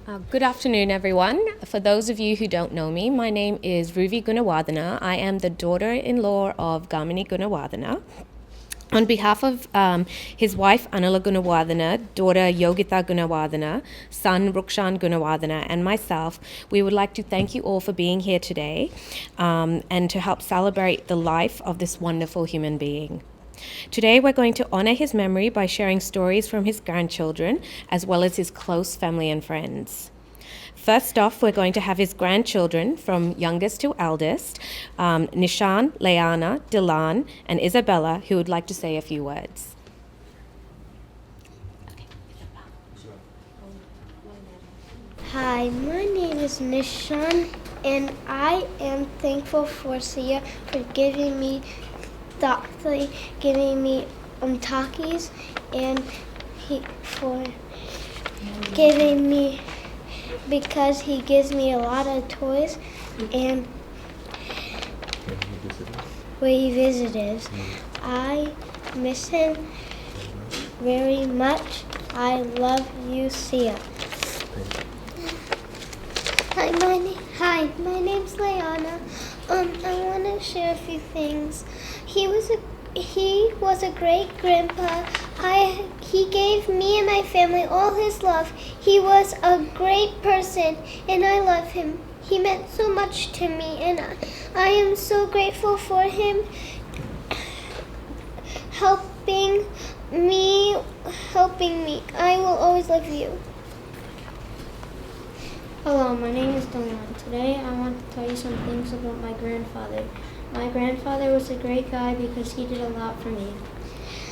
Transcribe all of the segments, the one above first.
Good afternoon, everyone. For those of you who don't know me, my name is Ruvi Gunawardana. I am the daughter-in-law of Gamini Gunawardana. On behalf of his wife, Anila Gunawardana, daughter Yogita Gunawardana, son Rukshan Gunawardana, and myself, we would like to thank you all for being here today and to help celebrate the life of this wonderful human being. Today, we're going to honor his memory by sharing stories from his grandchildren, as well as his close family and friends. First off, we're going to have his grandchildren, from youngest to eldest, Nishan, Leana, Dilan, and Isabella, who would like to say a few words. Hi, my name is Nishan, and I am thankful for Sia for giving me Takis, and for giving me, because he gives me a lot of toys, and where he visited. I miss him very much. I love you, Sia. Hi, my name's Leana. I want to share a few things. He was a great grandpa. He gave me and my family all his love. He was a great person, and I love him. He meant so much to me, and I am so grateful for him helping me. I will always love you. Hello, my name is Dilan. Today I want to tell you some things about my grandfather. My grandfather was a great guy because he did a lot for me.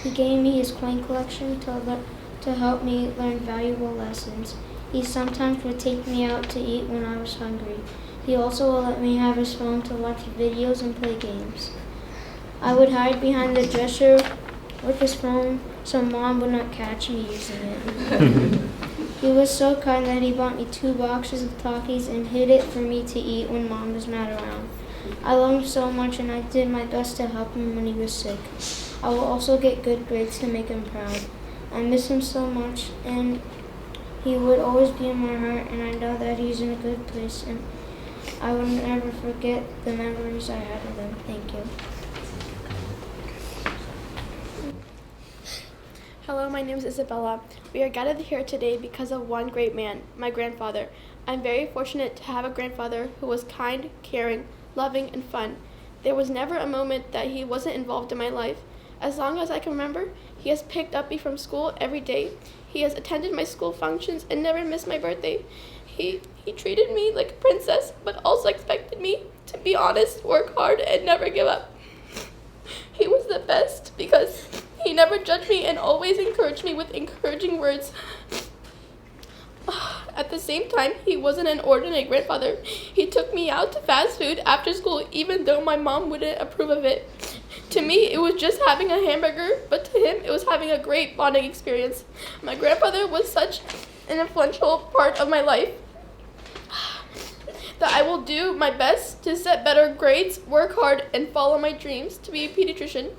He gave me his coin collection to help me learn valuable lessons. He sometimes would take me out to eat when I was hungry. He also would let me have his phone to watch videos and play games. I would hide behind the dresser with his phone so Mom would not catch me using it. He was so kind that he bought me 2 boxes of Takis and hid it for me to eat when Mom was not around. I loved him so much, and I did my best to help him when he was sick. I will also get good grades to make him proud. I miss him so much, and he would always be in my heart, and I know that he's in a good place, and I will never forget the memories I had with him. Thank you. Hello, my name is Isabella. We are gathered here today because of one great man, my grandfather. I'm very fortunate to have a grandfather who was kind, caring, loving, and fun. There was never a moment that he wasn't involved in my life. As long as I can remember, he has picked up me from school every day. He has attended my school functions and never missed my birthday. He treated me like a princess, but also expected me to be honest, work hard, and never give up. He was the best because he never judged me and always encouraged me with encouraging words. At the same time, he wasn't an ordinary grandfather. He took me out to fast food after school, even though my mom wouldn't approve of it. To me, it was just having a hamburger, but to him, it was having a great bonding experience. My grandfather was such an influential part of my life that I will do my best to set better grades, work hard, and follow my dreams to be a pediatrician.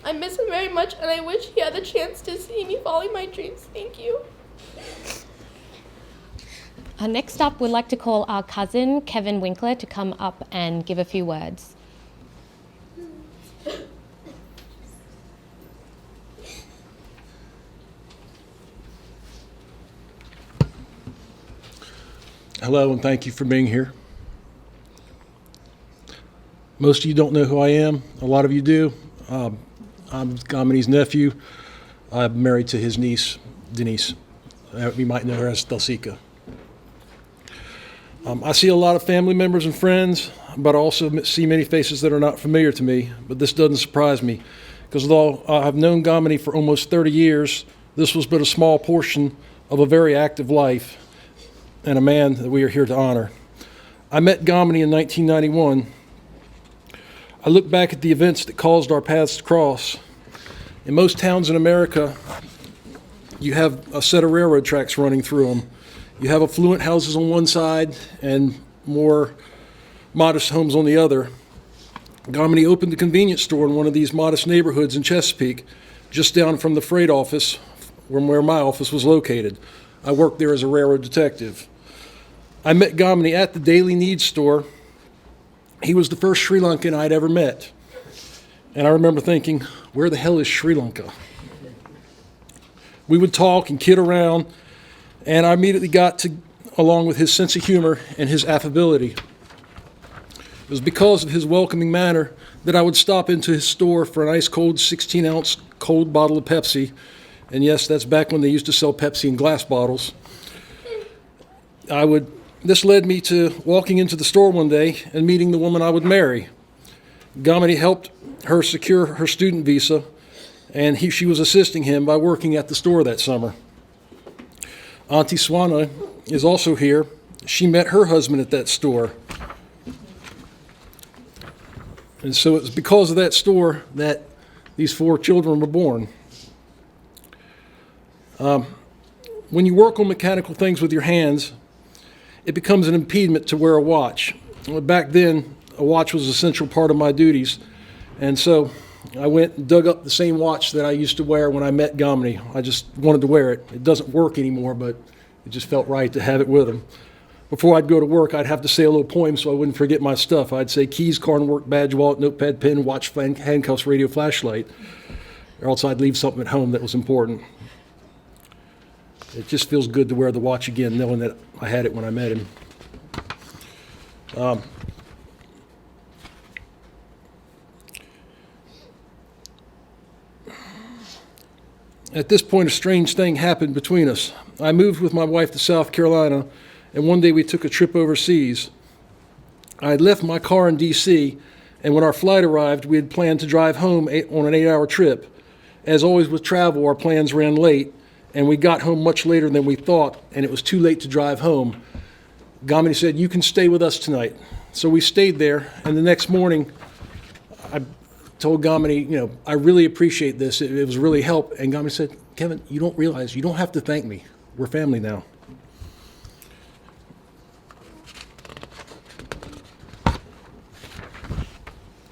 I miss him very much, and I wish he had the chance to see me following my dreams. Thank you. Next up, we'd like to call our cousin, Kevin Winkler, to come up and give a few words. Hello, and thank you for being here. Most of you don't know who I am. A lot of you do. I'm Gamini's nephew. I'm married to his niece, Denise. You might know her as Delsika. I see a lot of family members and friends, but I also see many faces that are not familiar to me. But this doesn't surprise me, because although I've known Gamini for almost 30 years, this was but a small portion of a very active life and a man that we are here to honor. I met Gamini in 1991. I look back at the events that caused our paths to cross. In most towns in America, you have a set of railroad tracks running through them. You have affluent houses on one side and more modest homes on the other. Gamini opened a convenience store in one of these modest neighborhoods in Chesapeake, just down from the freight office, where my office was located. I worked there as a railroad detective. I met Gamini at the Daily Needs store. He was the first Sri Lankan I'd ever met. And I remember thinking, where the hell is Sri Lanka? We would talk and kid around, and I immediately got along with his sense of humor and his affability. It was because of his welcoming manner that I would stop into his store for an ice cold 16-ounce cold bottle of Pepsi. And yes, that's back when they used to sell Pepsi in glass bottles. This led me to walking into the store one day and meeting the woman I would marry. Gamini helped her secure her student visa, and she was assisting him by working at the store that summer. Auntie Swana is also here. She met her husband at that store. And so it's because of that store that these 4 children were born. When you work on mechanical things with your hands, it becomes an impediment to wear a watch. Back then, a watch was an essential part of my duties. And so I went and dug up the same watch that I used to wear when I met Gamini. I just wanted to wear it. It doesn't work anymore, but it just felt right to have it with him. Before I'd go to work, I'd have to say a little poem so I wouldn't forget my stuff. I'd say keys, car and work, badge, wallet, notepad, pen, watch, handcuffs, radio, flashlight. Or else I'd leave something at home that was important. It just feels good to wear the watch again, knowing that I had it when I met him. At this point, a strange thing happened between us. I moved with my wife to South Carolina, and one day we took a trip overseas. I had left my car in D.C., and when our flight arrived, we had planned to drive home on an 8-hour trip. As always with travel, our plans ran late, and we got home much later than we thought, and it was too late to drive home. Gamini said, "You can stay with us tonight." So we stayed there, and the next morning, I told Gamini, I really appreciate this. It was really help. And Gamini said, "Kevin, you don't realize, you don't have to thank me. We're family now."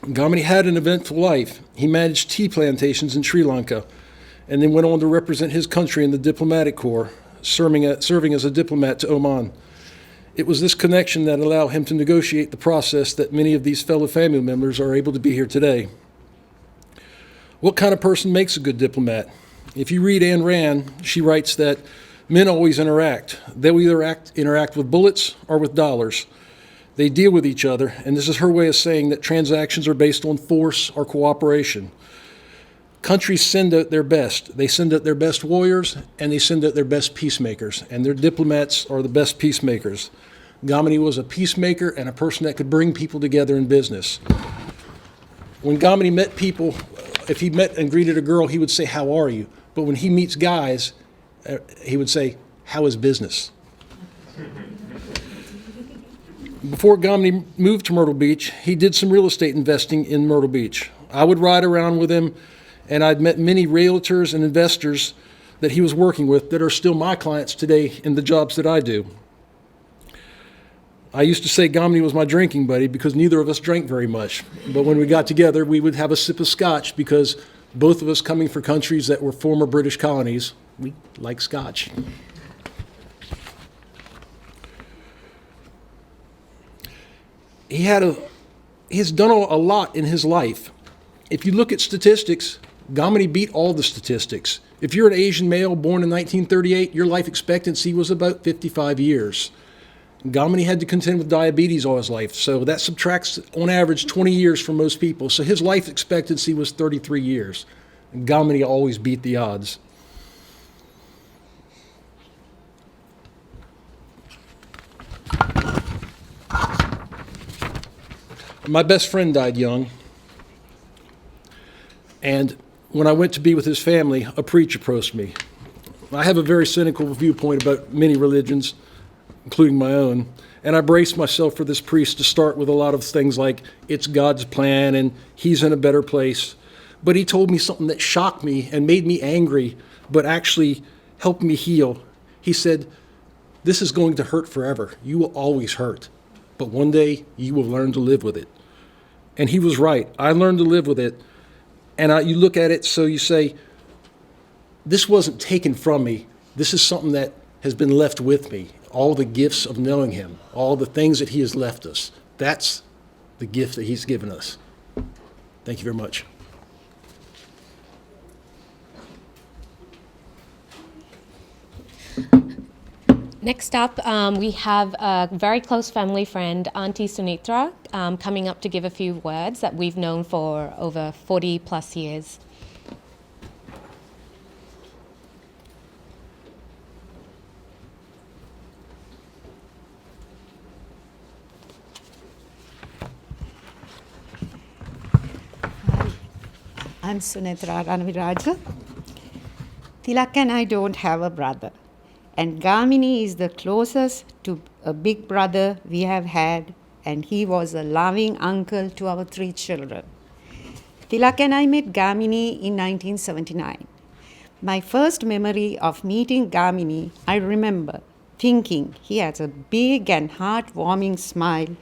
Gamini had an eventful life. He managed tea plantations in Sri Lanka and then went on to represent his country in the diplomatic corps, serving as a diplomat to Oman. It was this connection that allowed him to negotiate the process that many of these fellow family members are able to be here today. What kind of person makes a good diplomat? If you read Ayn Rand, she writes that men always interact. They'll either interact with bullets or with dollars. They deal with each other, and this is her way of saying that transactions are based on force or cooperation. Countries send out their best. They send out their best warriors, and they send out their best peacemakers, and their diplomats are the best peacemakers. Gamini was a peacemaker and a person that could bring people together in business. When Gamini met people, if he met and greeted a girl, he would say, "How are you?" But when he meets guys, he would say, "How is business?" Before Gamini moved to Myrtle Beach, he did some real estate investing in Myrtle Beach. I would ride around with him, and I'd met many realtors and investors that he was working with that are still my clients today in the jobs that I do. I used to say Gamini was my drinking buddy because neither of us drank very much. But when we got together, we would have a sip of scotch because both of us coming from countries that were former British colonies, we like scotch. He has done a lot in his life. If you look at statistics, Gamini beat all the statistics. If you're an Asian male born in 1938, your life expectancy was about 55 years. Gamini had to contend with diabetes all his life, so that subtracts on average 20 years from most people. So his life expectancy was 33 years. And Gamini always beat the odds. My best friend died young, and when I went to be with his family, a preacher approached me. I have a very cynical viewpoint about many religions, including my own, and I braced myself for this priest to start with a lot of things like, it's God's plan and he's in a better place. But he told me something that shocked me and made me angry, but actually helped me heal. He said, "This is going to hurt forever. You will always hurt, but one day you will learn to live with it." And he was right. I learned to live with it. And you look at it, so you say, this wasn't taken from me. This is something that has been left with me. All the gifts of knowing him, all the things that he has left us. That's the gift that he's given us. Thank you very much. Next up, we have a very close family friend, Auntie Sunitra, coming up to give a few words that we've known for over 40 plus years. I'm Sunitra Ranaviraja. Tilak and I don't have a brother. And Gamini is the closest to a big brother we have had, and he was a loving uncle to our 3 children. Tilak and I met Gamini in 1979. My first memory of meeting Gamini, I remember thinking he has a big and heartwarming smile,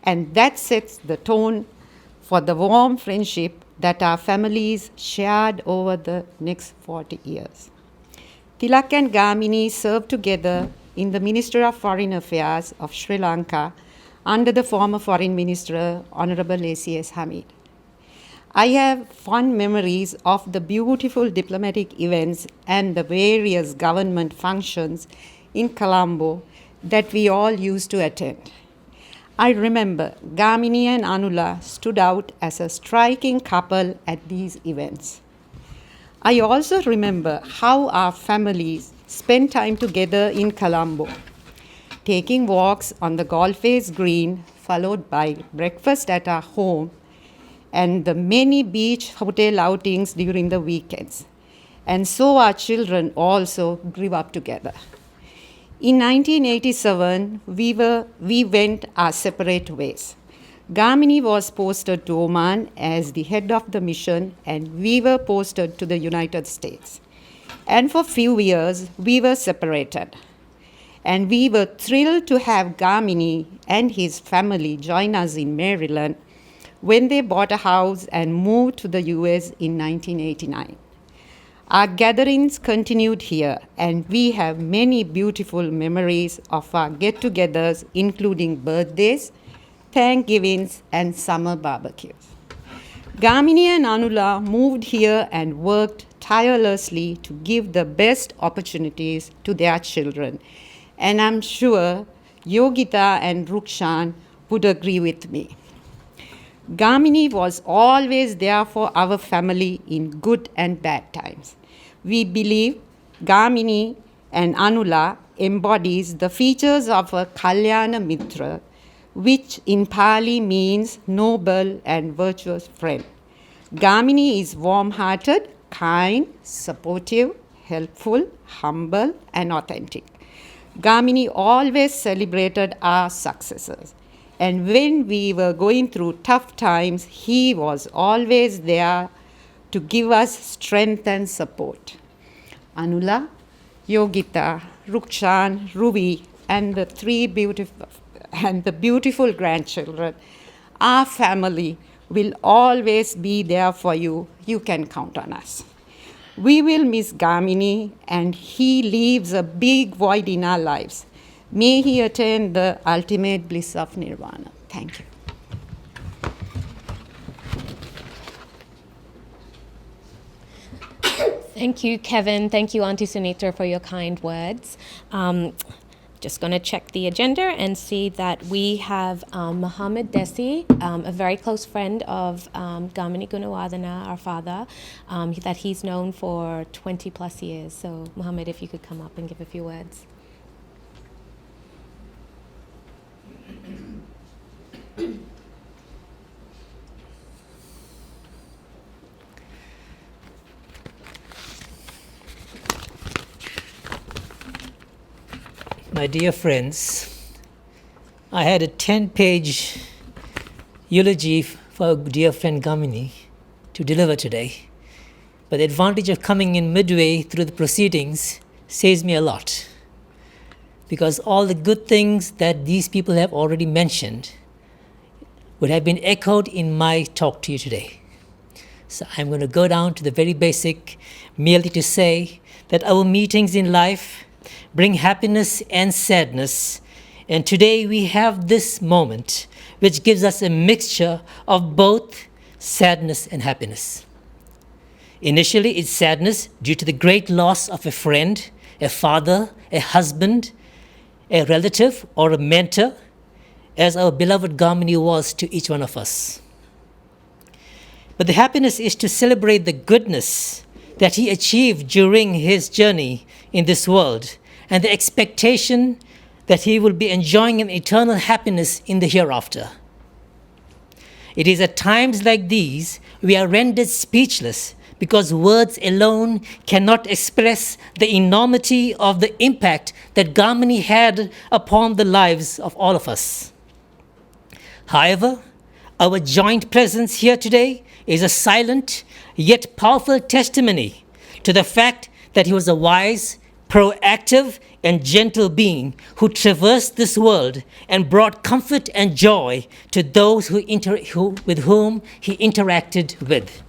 and that sets the tone for the warm friendship that our families shared over the next 40 years. Tilak and Gamini served together in the Ministry of Foreign Affairs of Sri Lanka under the former Foreign Minister, Honorable A.C.S. Hamid. I have fond memories of the beautiful diplomatic events and the various government functions in Colombo that we all used to attend. I remember Gamini and Anula stood out as a striking couple at these events. I also remember how our families spent time together in Colombo, taking walks on the Golf-Face Green, followed by breakfast at our home, and the many beach hotel outings during the weekends. And so our children also grew up together. In 1987, we went our separate ways. Gamini was posted to Oman as the head of the mission, and we were posted to the United States. And for a few years, we were separated. And we were thrilled to have Gamini and his family join us in Maryland when they bought a house and moved to the US in 1989. Our gatherings continued here, and we have many beautiful memories of our get-togethers, including birthdays, Thanksgivings, and summer barbecues. Gamini and Anula moved here and worked tirelessly to give the best opportunities to their children. And I'm sure Yogita and Rukshan would agree with me. Gamini was always there for our family in good and bad times. We believe Gamini and Anula embodies the features of a Kalyana Mitra, which in Pali means noble and virtuous friend. Gamini is warm-hearted, kind, supportive, helpful, humble, and authentic. Gamini always celebrated our successes. And when we were going through tough times, he was always there to give us strength and support. Anula, Yogita, Rukshan, Ruby, and the beautiful grandchildren, our family will always be there for you. You can count on us. We will miss Gamini, and he leaves a big void in our lives. May he attain the ultimate bliss of nirvana. Thank you. Thank you, Kevin. Thank you, Auntie Sunitra, for your kind words. Just going to check the agenda and see that we have Muhammad Desi, a very close friend of Gamini Gunawardena, our father, that he's known for 20 plus years. So, Muhammad, if you could come up and give a few words. My dear friends, I had a 10-page eulogy for our dear friend Gamini to deliver today, but the advantage of coming in midway through the proceedings saves me a lot, because all the good things that these people have already mentioned would have been echoed in my talk to you today. So I'm going to go down to the very basic, merely to say that our meetings in life bring happiness and sadness. And today we have this moment which gives us a mixture of both sadness and happiness. Initially, it's sadness due to the great loss of a friend, a father, a husband, a relative, or a mentor, as our beloved Gamini was to each one of us. But the happiness is to celebrate the goodness that he achieved during his journey in this world and the expectation that he will be enjoying an eternal happiness in the hereafter. It is at times like these we are rendered speechless because words alone cannot express the enormity of the impact that Gamini had upon the lives of all of us. However, our joint presence here today is a silent yet powerful testimony to the fact that he was a wise, proactive, and gentle being who traversed this world and brought comfort and joy to those with whom he interacted with.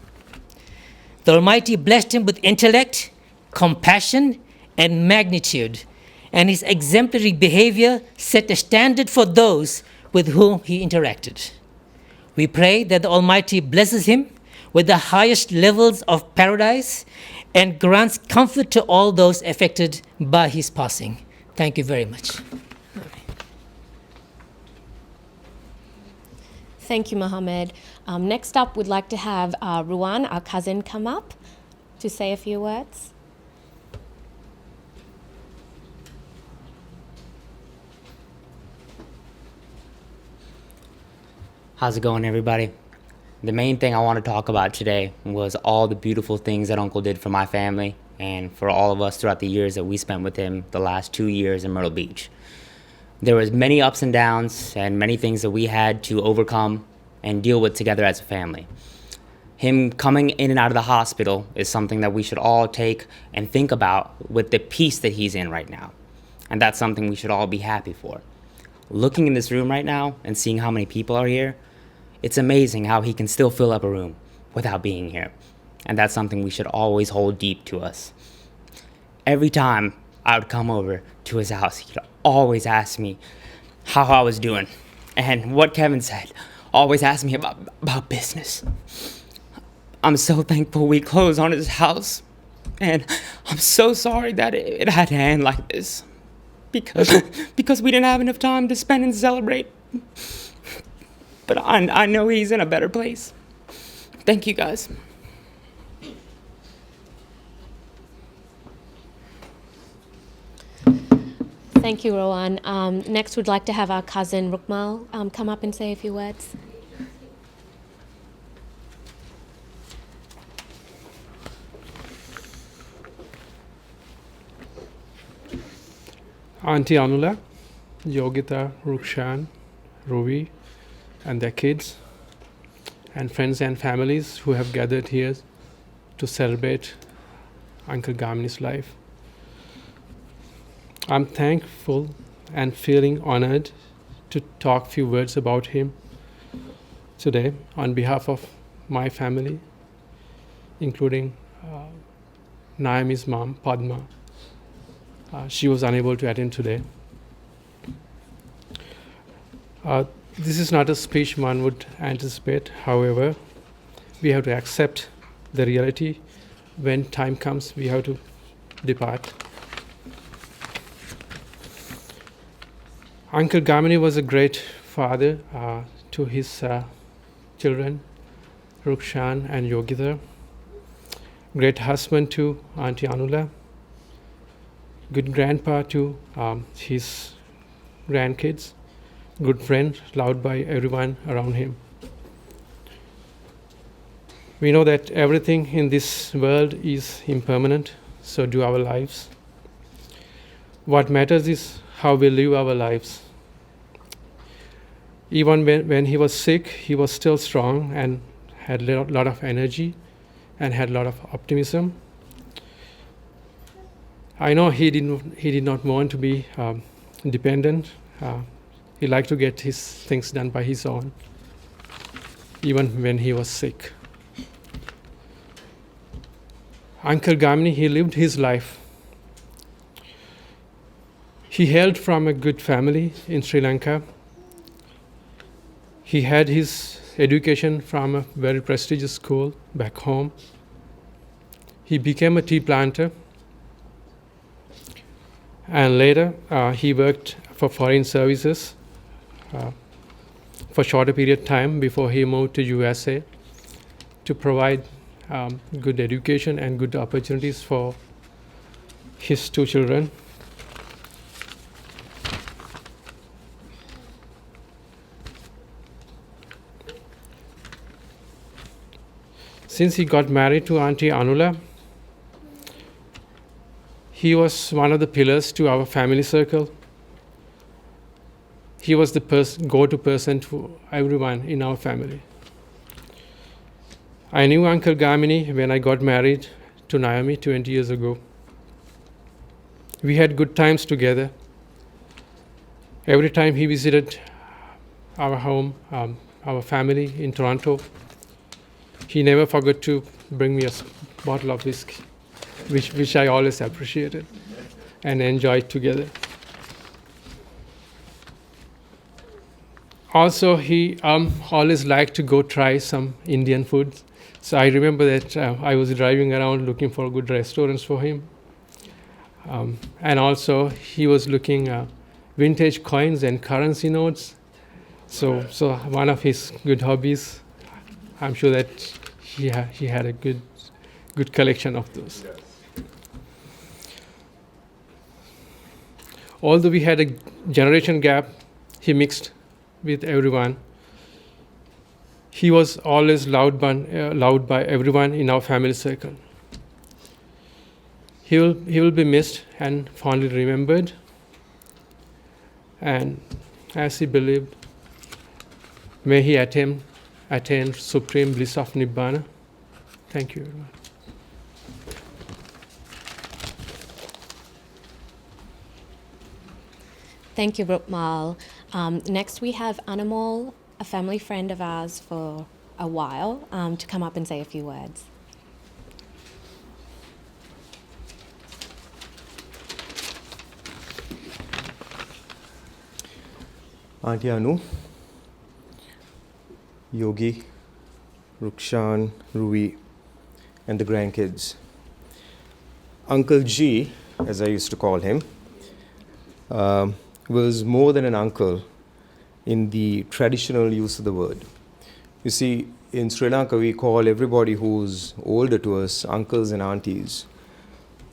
The Almighty blessed him with intellect, compassion, and magnitude, and his exemplary behavior set a standard for those with whom he interacted. We pray that the Almighty blesses him with the highest levels of paradise and grants comfort to all those affected by his passing. Thank you very much. Thank you, Mohammed. Next up, we'd like to have Ruwan, our cousin, come up to say a few words. How's it going, everybody? The main thing I want to talk about today was all the beautiful things that Uncle did for my family and for all of us throughout the years that we spent with him the last 2 years in Myrtle Beach. There was many ups and downs and many things that we had to overcome and deal with together as a family. Him coming in and out of the hospital is something that we should all take and think about with the peace that he's in right now. And that's something we should all be happy for. Looking in this room right now and seeing how many people are here, it's amazing how he can still fill up a room without being here. And that's something we should always hold deep to us. Every time I would come over to his house, he'd always ask me how I was doing. And what Kevin said, always ask me about business. I'm so thankful we closed on his house. And I'm so sorry that it had to end like this. Because we didn't have enough time to spend and celebrate. But I know he's in a better place. Thank you, guys. Thank you, Rowan. Next, we'd like to have our cousin Rukmal come up and say a few words. Auntie Anula, Yogita, Rukshan, Ruvi, and their kids, and friends and families who have gathered here to celebrate Uncle Gamini's life. I'm thankful and feeling honored to talk a few words about him today on behalf of my family, including Naomi's mom, Padma. She was unable to attend today. This is not a speech one would anticipate. However, we have to accept the reality. When time comes, we have to depart. Uncle Gamini was a great father to his children, Rukshan and Yogita. Great husband to Auntie Anula. Good grandpa to his grandkids. Good friend, loved by everyone around him. We know that everything in this world is impermanent, so do our lives. What matters is how we live our lives. Even when he was sick, he was still strong and had a lot of energy and had a lot of optimism. I know he did not want to be independent. He liked to get his things done by his own, even when he was sick. Uncle Gamini, he lived his life. He hailed from a good family in Sri Lanka. He had his education from a very prestigious school back home. He became a tea planter, and later he worked for foreign services for a shorter period of time before he moved to USA to provide good education and good opportunities for his two children. Since he got married to Auntie Anula, he was one of the pillars to our family circle. He was the go-to person to everyone in our family. I knew Uncle Gamini when I got married to Naomi 20 years ago. We had good times together. Every time he visited our home, our family in Toronto, he never forgot to bring me a bottle of whiskey, which I always appreciated and enjoyed together. Also, he always liked to go try some Indian food. So I remember that I was driving around looking for good restaurants for him. And also, he was looking vintage coins and currency notes. So one of his good hobbies, I'm sure that he had a good collection of those. Although we had a generation gap, he mixed with everyone. He was always loved by everyone in our family circle. He will be missed and fondly remembered. And as he believed, may he attain supreme bliss of Nibbana. Thank you, everyone. Thank you, Rupmal. Next, we have Anamol, a family friend of ours for a while, to come up and say a few words. Auntie Anu, Yogi, Rukshan, Rui, and the grandkids. Uncle G, as I used to call him, was more than an uncle in the traditional use of the word. You see, in Sri Lanka, we call everybody who's older to us uncles and aunties.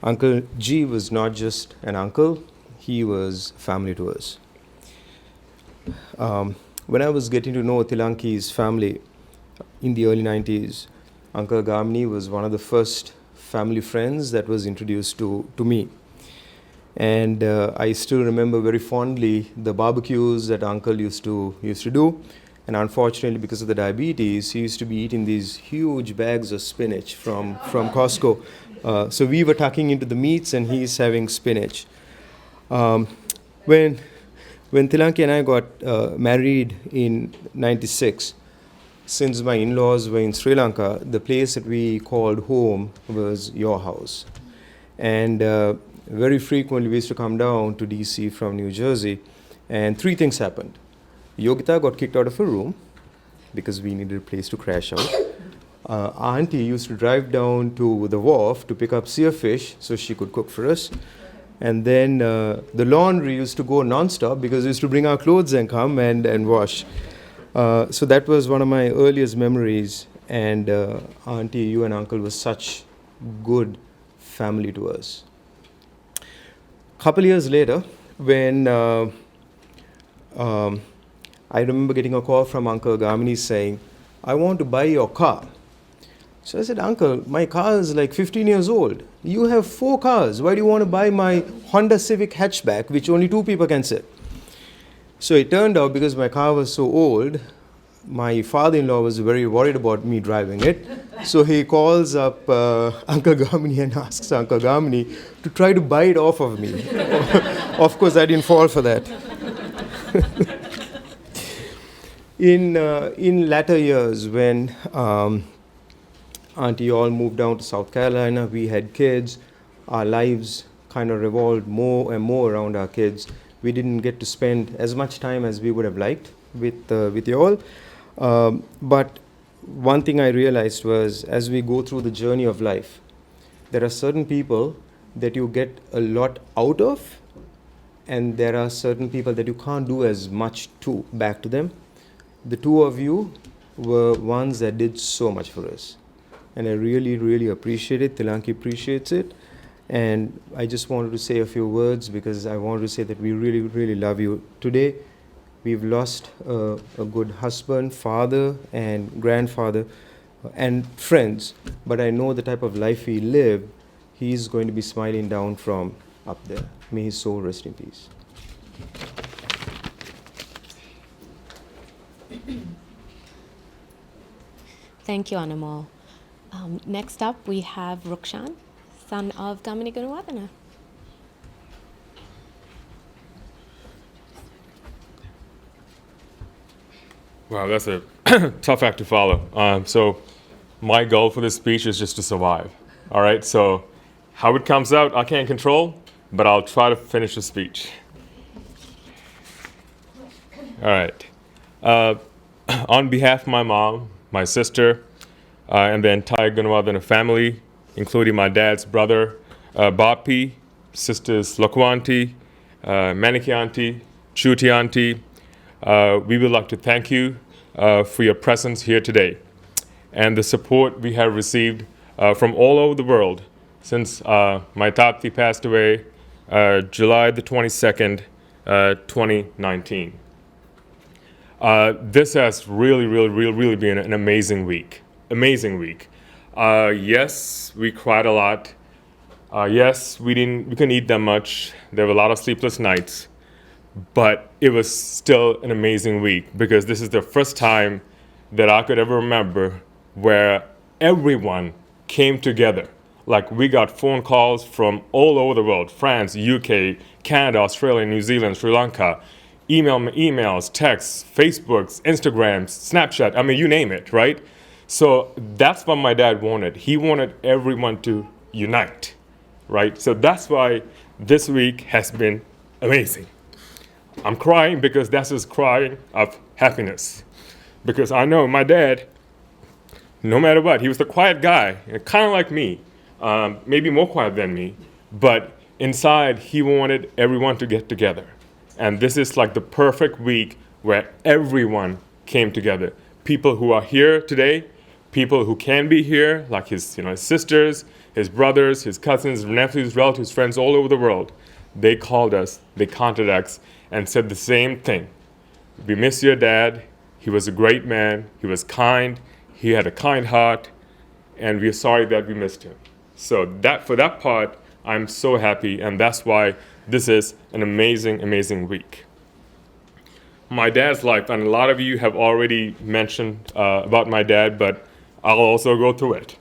Uncle G was not just an uncle, he was family to us. When I was getting to know Tilanki's family in the early 90s, Uncle Gamini was one of the first family friends that was introduced to me. And I still remember very fondly the barbecues that Uncle used to do. And unfortunately, because of the diabetes, he used to be eating these huge bags of spinach from Costco. So we were tucking into the meats and he's having spinach. When Tilanki and I got married in 96, since my in-laws were in Sri Lanka, the place that we called home was your house. And very frequently we used to come down to DC from New Jersey, and three things happened. Yogita got kicked out of her room because we needed a place to crash out. Auntie used to drive down to the wharf to pick up sear fish so she could cook for us. And then the laundry used to go non-stop because we used to bring our clothes and come and wash. So that was one of my earliest memories. And Auntie, you and Uncle was such good family to us. Couple years later, when I remember getting a call from Uncle Gamini saying, I want to buy your car. So I said, Uncle, my car is like 15 years old. You have 4 cars. Why do you want to buy my Honda Civic hatchback, which only 2 people can sit? So it turned out, because my car was so old, my father-in-law was very worried about me driving it. So he calls up Uncle Gamini and asks Uncle Gamini to try to buy it off of me. Of course, I didn't fall for that. In latter years, when Auntie all moved down to South Carolina, we had kids, our lives kind of revolved more and more around our kids. We didn't get to spend as much time as we would have liked with you all. But one thing I realized was, as we go through the journey of life, there are certain people that you get a lot out of, and there are certain people that you can't do as much to back to them. The two of you were ones that did so much for us, and I really, really appreciate it. Tilanki appreciates it, and I just wanted to say a few words because I wanted to say that we really, really love you. Today, we've lost a good husband, father, and grandfather, and friends, but I know the type of life he lived, he's going to be smiling down from up there. May his soul rest in peace. Thank you, Anamol. Next up, we have Rukshan, son of Gamini Gunawardena. Wow, that's a tough act to follow. So my goal for this speech is just to survive. All right, so how it comes out, I can't control, but I'll try to finish the speech. All right. On behalf of my mom, my sister, and the entire Gunawardena family, including my dad's brother, Bapi, sisters Lokwanti, Maniki Auntie, Chuti Auntie, we would like to thank you for your presence here today and the support we have received from all over the world since my Tati passed away July the 22nd, 2019. This has really been an amazing week. Amazing week. Yes, we cried a lot. Yes, we couldn't eat that much. There were a lot of sleepless nights. But it was still an amazing week because this is the first time that I could ever remember where everyone came together. Like, we got phone calls from all over the world: France, UK, Canada, Australia, New Zealand, Sri Lanka, emails, texts, Facebooks, Instagrams, Snapchat, I mean, you name it, right? So that's what my dad wanted. He wanted everyone to unite, right? So that's why this week has been amazing. I'm crying because that's just crying of happiness. Because I know my dad, no matter what, he was the quiet guy, kind of like me, maybe more quiet than me, but inside he wanted everyone to get together. And this is like the perfect week where everyone came together. People who are here today, people who can be here, like his sisters, his brothers, his cousins, nephews, relatives, friends all over the world. They called us, they contacted us, and said the same thing. We miss your dad. He was a great man. He was kind. He had a kind heart. And we're sorry that we missed him. So for that part, I'm so happy. And that's why this is an amazing week. My dad's life, and a lot of you have already mentioned about my dad, but I'll also go through it.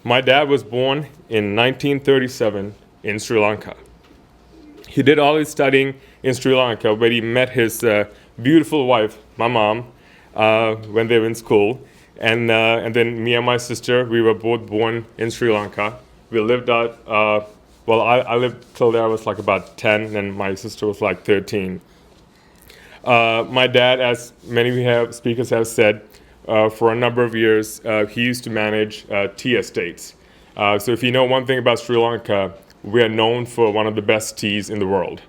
My dad was born in 1937 in Sri Lanka. He did all his studying in Sri Lanka, where he met his beautiful wife, my mom, when they were in school. And then me and my sister, we were both born in Sri Lanka. We lived out, I lived till there I was like about 10, and my sister was like 13. My dad, as many speakers have said, for a number of years, he used to manage tea estates. So if you know one thing about Sri Lanka, we are known for one of the best teas in the world,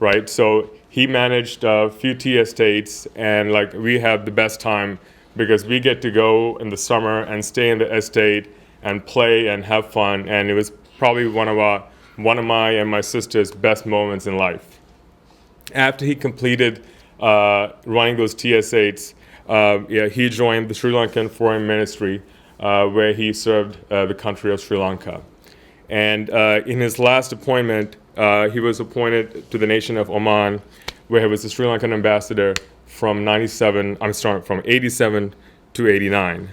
right? So he managed a few tea estates, and like we had the best time because we get to go in the summer and stay in the estate and play and have fun, and it was probably one of my and my sister's best moments in life. After he completed running those tea estates, he joined the Sri Lankan Foreign Ministry, where he served the country of Sri Lanka. And in his last appointment, he was appointed to the nation of Oman, where he was the Sri Lankan ambassador from 87 to 89.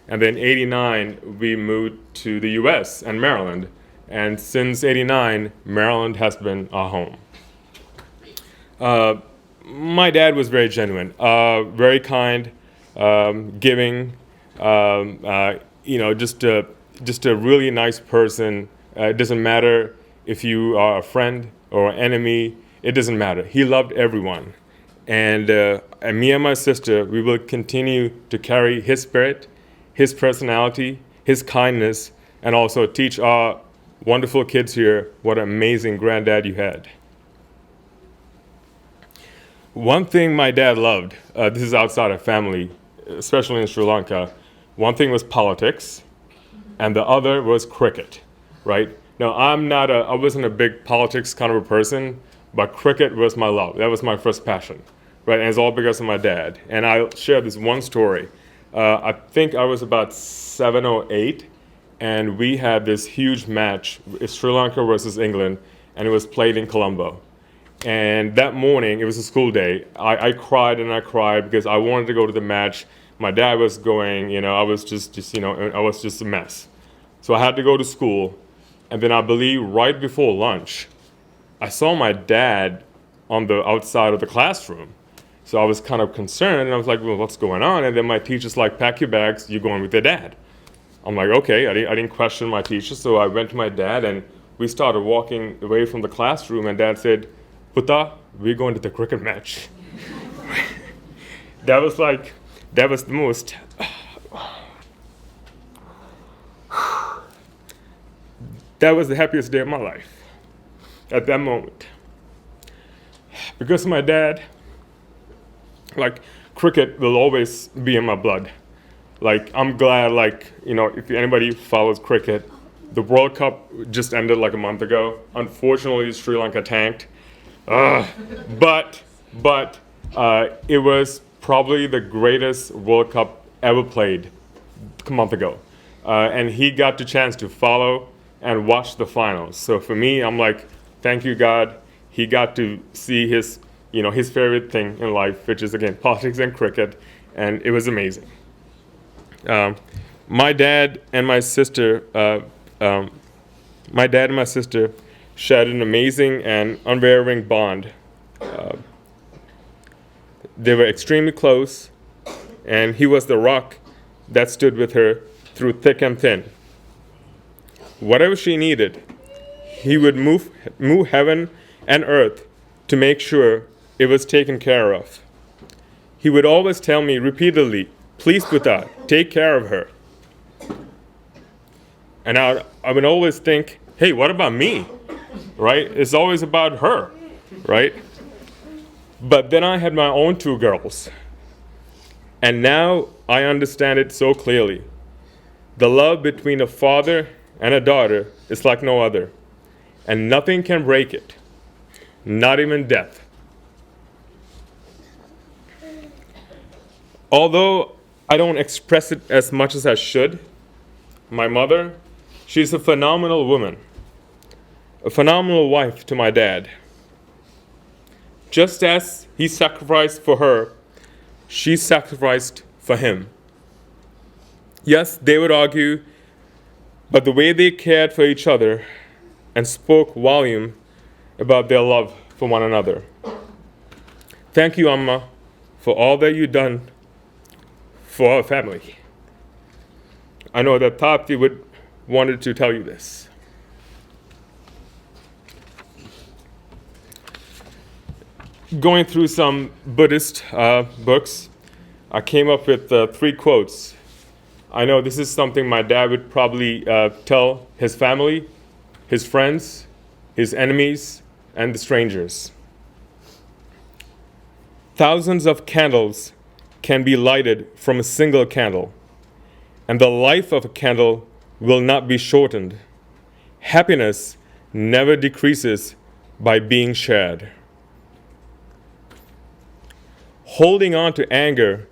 And then 89, we moved to the US and Maryland. And since 89, Maryland has been our home. My dad was very genuine, very kind, giving, just a really nice person. It doesn't matter if you are a friend or an enemy, it doesn't matter. He loved everyone. And me and my sister, we will continue to carry his spirit, his personality, his kindness, and also teach our wonderful kids here what an amazing granddad you had. One thing my dad loved, this is outside of family, especially in Sri Lanka, one thing was politics, and the other was cricket, right? Now, I wasn't a big politics kind of a person, but cricket was my love. That was my first passion, right? And it's all because of my dad. And I'll share this one story. I think I was about 7 or 8, and we had this huge match, Sri Lanka versus England, and it was played in Colombo. And that morning, it was a school day, I cried and I cried because I wanted to go to the match. My dad was going, I was I was just a mess. So I had to go to school. And then I believe right before lunch, I saw my dad on the outside of the classroom. So I was kind of concerned, and I was like, well, what's going on? And then my teacher's like, pack your bags, you're going with your dad. I'm like, okay, I didn't question my teacher. So I went to my dad, and we started walking away from the classroom, and Dad said, Puta, we're going to the cricket match. That was the most, that was the happiest day of my life at that moment. Because of my dad, cricket will always be in my blood. I'm glad, if anybody follows cricket, the World Cup just ended a month ago. Unfortunately, Sri Lanka tanked. But it was probably the greatest World Cup ever played a month ago. And he got the chance to follow and watch the finals. So for me, I'm like, thank you, God. He got to see his favorite thing in life, which is, again, politics and cricket, and it was amazing. My dad and my sister shared an amazing and unwavering bond. They were extremely close, and he was the rock that stood with her through thick and thin. Whatever she needed, he would move heaven and earth to make sure it was taken care of. He would always tell me repeatedly, please Puta, take care of her. And I would always think, hey, what about me? Right? It's always about her, right? But then I had my own 2 girls. And now I understand it so clearly. The love between a father and a daughter is like no other. And nothing can break it, not even death. Although I don't express it as much as I should, my mother, she's a phenomenal woman, a phenomenal wife to my dad. Just as he sacrificed for her, she sacrificed for him. Yes, they would argue, but the way they cared for each other and spoke volume about their love for one another. Thank you, Amma, for all that you've done for our family. I know that Tapti wanted to tell you this. Going through some Buddhist books, I came up with 3 quotes. I know this is something my dad would probably tell his family, his friends, his enemies, and the strangers. Thousands of candles can be lighted from a single candle, and the life of a candle will not be shortened. Happiness never decreases by being shared. Holding on to anger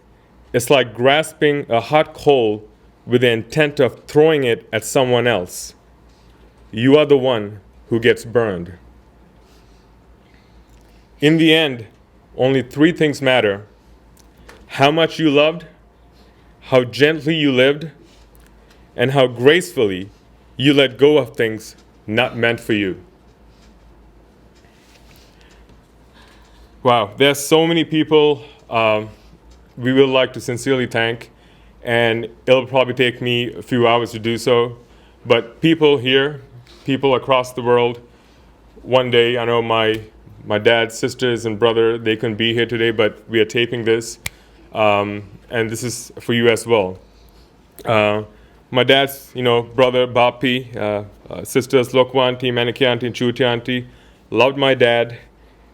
is like grasping a hot coal with the intent of throwing it at someone else. You are the one who gets burned. In the end, only 3 things matter: how much you loved, how gently you lived, and how gracefully you let go of things not meant for you. Wow, there's so many people we would like to sincerely thank, and it'll probably take me a few hours to do so. But people here, people across the world, one day. I know my dad's sisters and brother, they couldn't be here today, but we are taping this, and this is for you as well. My dad's, brother Bapi, sisters Lokwanti, Manikianti, and Chutianti loved my dad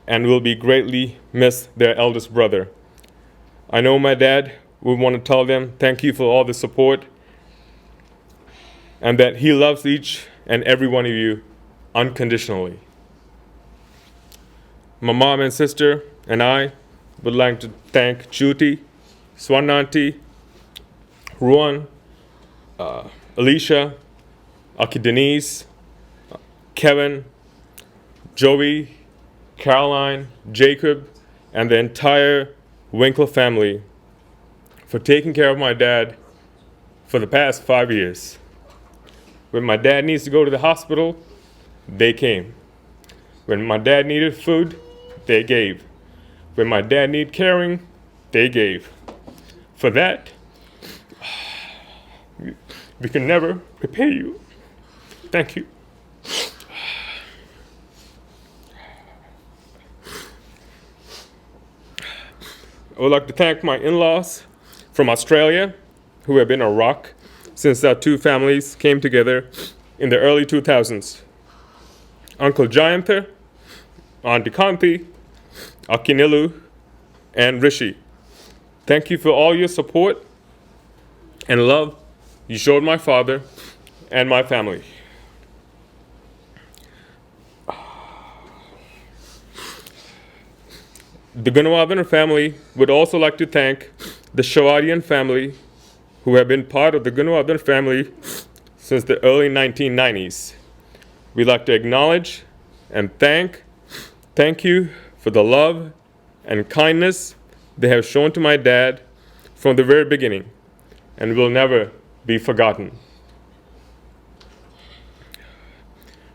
and will be greatly miss their eldest brother. I know my dad would want to tell them thank you for all the support and that he loves each and every one of you unconditionally. My mom and sister and I would like to thank Juti, Swarnanti, Ruan, Alicia, Aki Denise, Kevin, Joey, Caroline, Jacob, and the entire Winkler family for taking care of my dad for the past 5 years. When my dad needs to go to the hospital, they came. When my dad needed food, they gave. When my dad needed caring, they gave. For that, we can never repay you. Thank you. I would like to thank my in-laws from Australia who have been a rock since our two families came together in the early 2000s. Uncle Jayantha, Auntie Kanti, Akinilu, and Rishi. Thank you for all your support and love you showed my father and my family. The Gunawardena family would also like to thank the Shawadian family who have been part of the Gunawardena family since the early 1990s. We'd like to acknowledge and thank you for the love and kindness they have shown to my dad from the very beginning and will never be forgotten.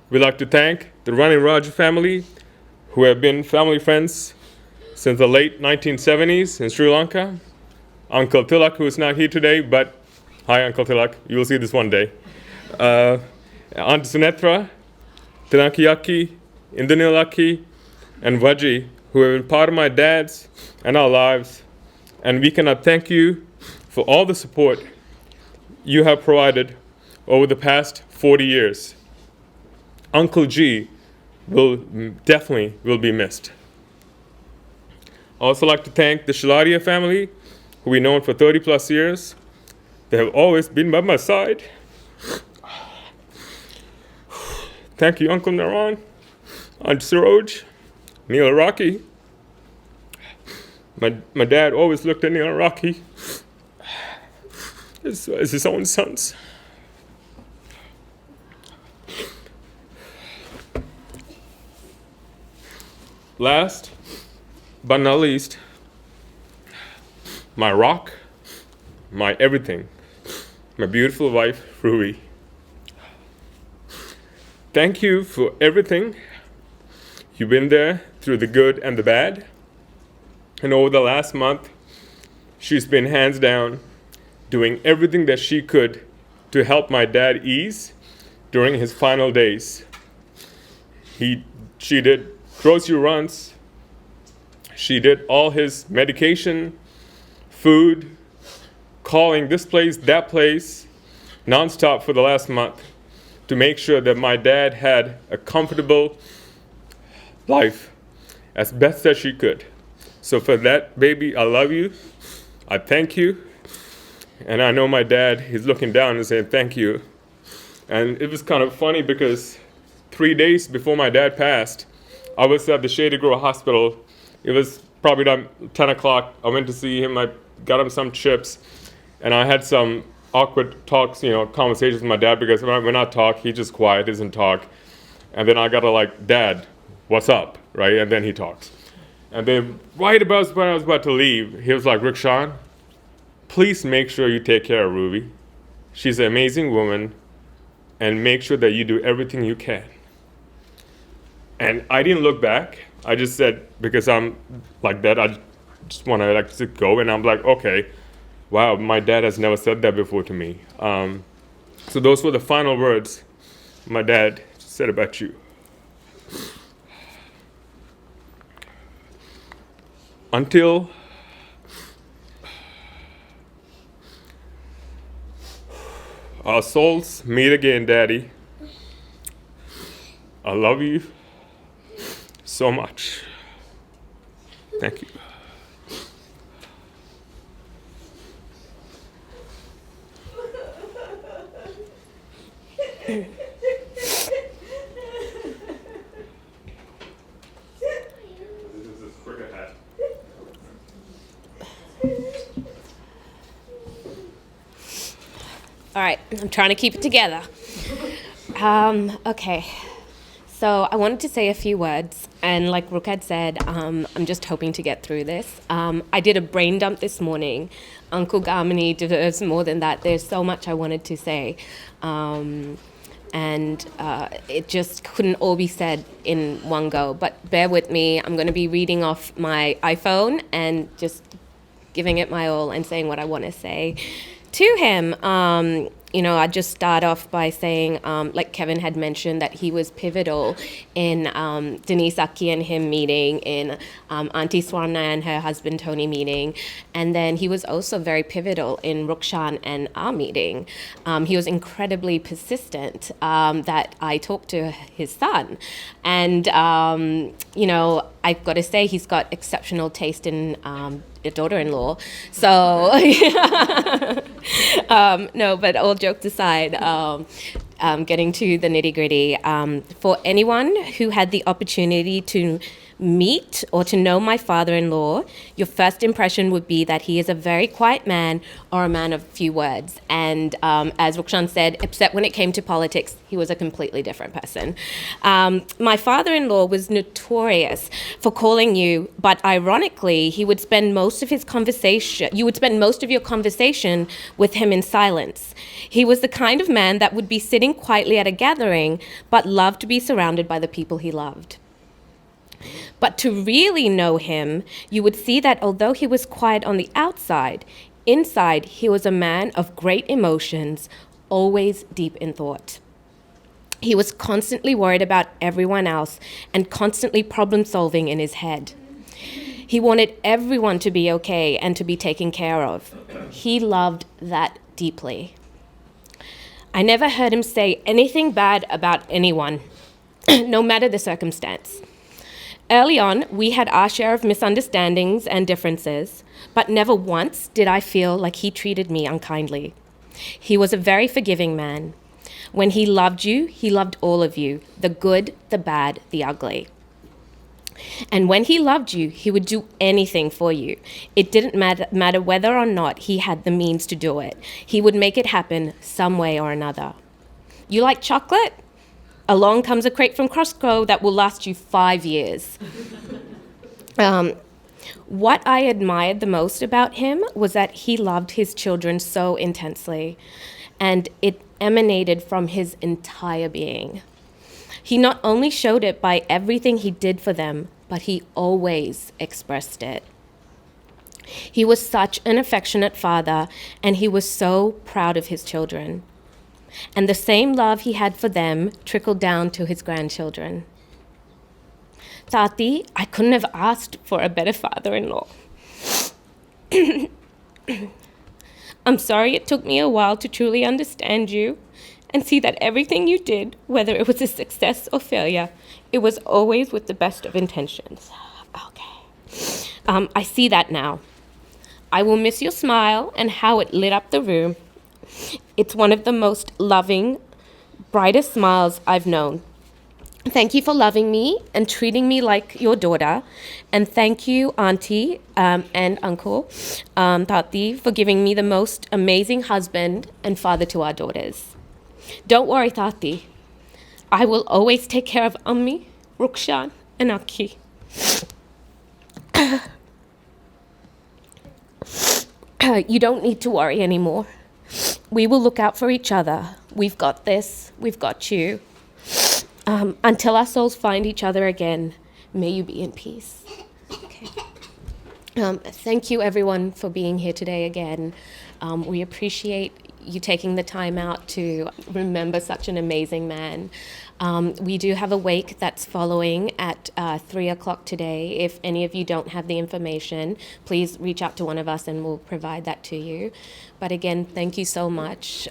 We'd like to thank the Rani Raj family who have been family friends since the late 1970s in Sri Lanka. Uncle Tilak, who is not here today, but hi Uncle Tilak, you will see this one day. Aunt Sunetra, Tinakiyaki, Indanilaki, and Vaji, who have been part of my dad's and our lives. And we cannot thank you for all the support you have provided over the past 40 years. Uncle G will be missed. I also like to thank the Shilaria family, who we've known for 30 plus years. They have always been by my side. Thank you, Uncle Naran, Aunt Siroj, Neil Rocky. My dad always looked at Neil Rocky as his own sons. Last but not least, my rock, my everything, my beautiful wife, Ruby. Thank you for everything. You've been there through the good and the bad. And over the last month, she's been hands down doing everything that she could to help my dad ease during his final days. She did grocery runs. She did all his medication, food, calling this place, that place, nonstop for the last month to make sure that my dad had a comfortable life as best as she could. So for that, baby, I love you. I thank you. And I know my dad, he's looking down and saying thank you. And it was kind of funny because 3 days before my dad passed, I was at the Shady Grove Hospital. It was probably around 10 o'clock. I went to see him. I got him some chips. And I had some awkward talks, conversations with my dad because when I talk, he just quiet, doesn't talk. And then I got to Dad, what's up, right? And then he talks. And then right about when I was about to leave, he was like, Rikshan, please make sure you take care of Ruby. She's an amazing woman. And make sure that you do everything you can. And I didn't look back. I just said, because I'm like that, I just want to go. And I'm like, okay, wow, my dad has never said that before to me. So those were the final words my dad said about you. until our souls meet again, Daddy, I love you so much. Thank you. All right, I'm trying to keep it together. Okay, so I wanted to say a few words, and like Rook had said, I'm just hoping to get through this. I did a brain dump this morning. Uncle Gamini deserves more than that. There's so much I wanted to say, and it just couldn't all be said in one go. But bear with me. I'm going to be reading off my iPhone and just giving it my all and saying what I want to say to him. I'd just start off by saying, like Kevin had mentioned, that he was pivotal in Denise Aki and him meeting, in Auntie Swarna and her husband Tony meeting, and then he was also very pivotal in Rukshan and our meeting. He was incredibly persistent that I talked to his son, and I've got to say he's got exceptional taste in a daughter-in-law. So, no, but all jokes aside, getting to the nitty-gritty, for anyone who had the opportunity to meet or to know my father-in-law, your first impression would be that he is a very quiet man or a man of few words. And as Rukshan said, except when it came to politics, he was a completely different person. My father-in-law was notorious for calling you, but ironically, he would spend most of his conversation, you would spend most of your conversation with him in silence. He was the kind of man that would be sitting quietly at a gathering, but loved to be surrounded by the people he loved. But to really know him, you would see that although he was quiet on the outside, inside he was a man of great emotions, always deep in thought. He was constantly worried about everyone else and constantly problem solving in his head. He wanted everyone to be okay and to be taken care of. He loved that deeply. I never heard him say anything bad about anyone, no matter the circumstance. Early on, we had our share of misunderstandings and differences, but never once did I feel like he treated me unkindly. He was a very forgiving man. When he loved you, he loved all of you, the good, the bad, the ugly. And when he loved you, he would do anything for you. It didn't matter whether or not he had the means to do it. He would make it happen some way or another. You like chocolate? Along comes a crate from Costco that will last you 5 years. What I admired the most about him was that he loved his children so intensely, and it emanated from his entire being. He not only showed it by everything he did for them, but he always expressed it. He was such an affectionate father, and he was so proud of his children. And the same love he had for them trickled down to his grandchildren. Tati, I couldn't have asked for a better father-in-law. I'm sorry it took me a while to truly understand you and see that everything you did, whether it was a success or failure, it was always with the best of intentions. Okay. I see that now. I will miss your smile and how it lit up the room. It's one of the most loving, brightest smiles I've known. Thank you for loving me and treating me like your daughter. And thank you, Auntie and Uncle Tati, for giving me the most amazing husband and father to our daughters. Don't worry, Tati. I will always take care of Ammi, Rukshan, and Aki. You don't need to worry anymore. We will look out for each other. We've got this. We've got you. Until our souls find each other again, may you be in peace. Okay. Thank you, everyone, for being here today again. We appreciate you taking the time out to remember such an amazing man. We do have a wake that's following at 3 o'clock today. If any of you don't have the information, please reach out to one of us and we'll provide that to you. But again, thank you so much.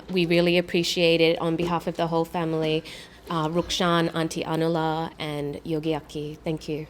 We really appreciate it on behalf of the whole family. Rukshan, Auntie Anula, and Yogi Aki. Thank you.